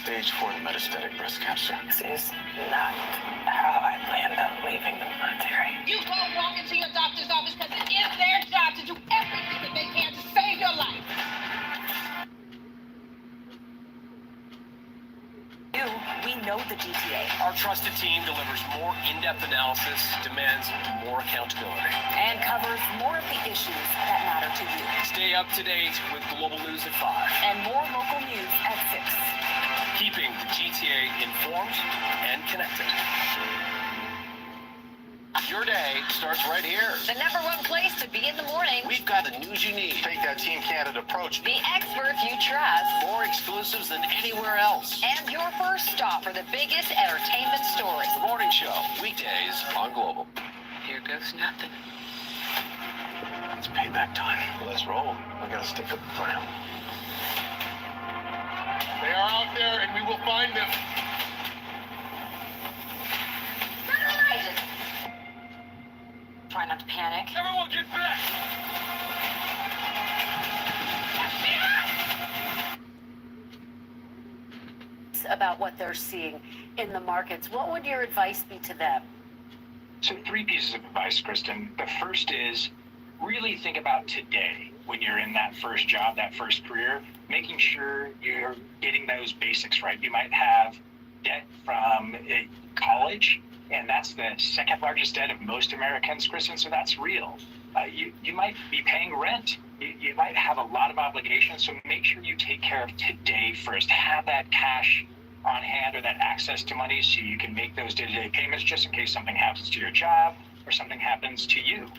stage 4 metastatic breast cancer. This is not how I planned on leaving the military. You go walk into your doctor's office because it is their job to do everything that they can to save your life. We know the GTA. Our trusted team delivers more in-depth analysis, demands more accountability, And covers more of the issues that matter to you. Stay up to date with global news at 5. And more local news at 6. Keeping the GTA informed and connected. Your day starts right here. The #1 place to be in the morning. We've got the news you need. Take that Team Canada approach. The experts you trust. More exclusives than anywhere else. And your first stop for the biggest entertainment stories. The Morning Show, weekdays on Global. Here goes nothing. It's payback time. Let's roll. We gotta stick up for him. They are out there, and we will find them. Try not to panic. Everyone get back! About what they're seeing in the markets. What would your advice be to them? So 3 pieces of advice, Kristen. The first is really think about today when you're in that first job, that first career, making sure you're getting those basics right. You might have debt from college, and that's the second largest debt of most Americans, Kristen, so that's real. You might be paying rent. You might have a lot of obligations, so make sure you take care of today first. Have that cash on hand or that access to money so you can make those day-to-day payments just in case something happens to your job or something happens to you.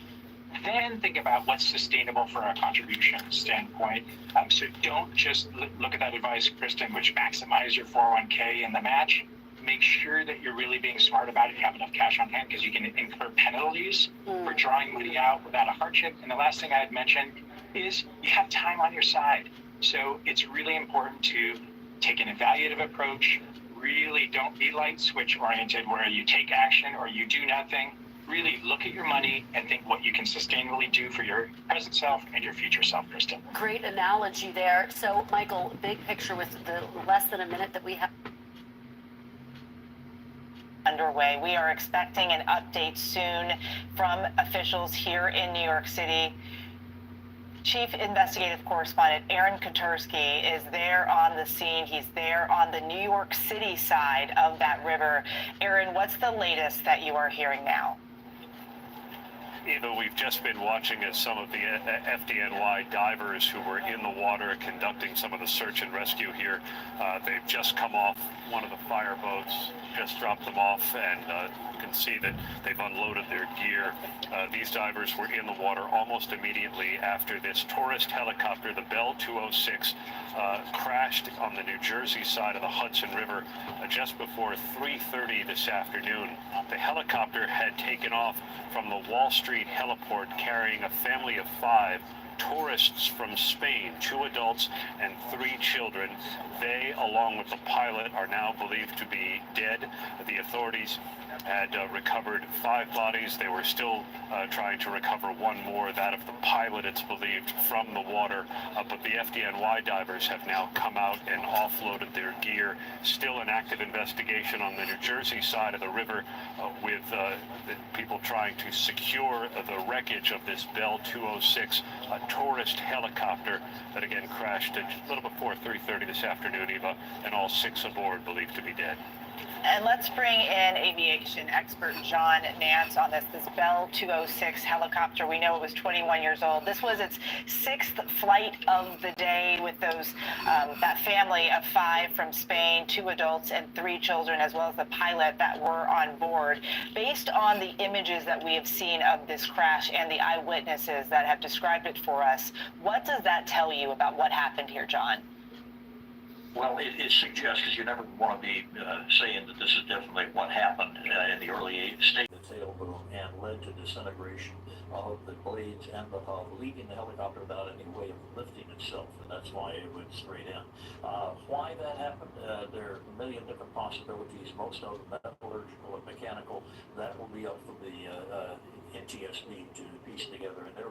Then think about what's sustainable for a contribution standpoint. So don't just look at that advice, Kristen, which maximize your 401k and the match. Make sure that you're really being smart about it. You have enough cash on hand because you can incur penalties for drawing money out without a hardship. And the last thing I'd mention is you have time on your side. So it's really important to take an evaluative approach. Really don't be light switch oriented where you take action or you do nothing. Really look at your money and think what you can sustainably do for your present self and your future self, Kristen. Great analogy there. So, Michael, big picture with the less than a minute that we have underway. We are expecting an update soon from officials here in New York City. Chief Investigative Correspondent Aaron Katursky is there on the scene. He's there on the New York City side of that river. Aaron, what's the latest that you are hearing now? Eva, we've just been watching as some of the FDNY divers who were in the water conducting some of the search and rescue here. They've just come off one of the fire boats, just dropped them off, and you can see that they've unloaded their gear. These divers were in the water almost immediately after this tourist helicopter, the Bell 206, crashed on the New Jersey side of the Hudson River just before 3:30 this afternoon. The helicopter had taken off from the Wall Street heliport carrying a family of 5 tourists from Spain, 2 adults and 3 children. They, along with the pilot, are now believed to be dead. The authorities had recovered 5 bodies. They were still trying to recover 1 more, that of the pilot, it's believed, from the water. But the FDNY divers have now come out and offloaded their gear. Still an active investigation on the New Jersey side of the river with the people trying to secure the wreckage of this Bell 206 tourist helicopter that again crashed a little before 3:30 this afternoon, Eva, and all 6 aboard believed to be dead. And let's bring in aviation expert John Nance on this Bell 206 helicopter. We know it was 21 years old. This was its 6th flight of the day with those that family of 5 from Spain, 2 adults and 3 children, as well as the pilot that were on board. Based on the images that we have seen of this crash and the eyewitnesses that have described it for us, what does that tell you about what happened here, John? Well, it suggests, because you never want to be saying that this is definitely what happened in the early stage. The tail boom and led to disintegration of the blades and the hub, leaving the helicopter without any way of lifting itself, and that's why it went straight in. Why that happened, there are a million different possibilities, most of them metallurgical and mechanical. That will be up for the NTSB to piece together, and they're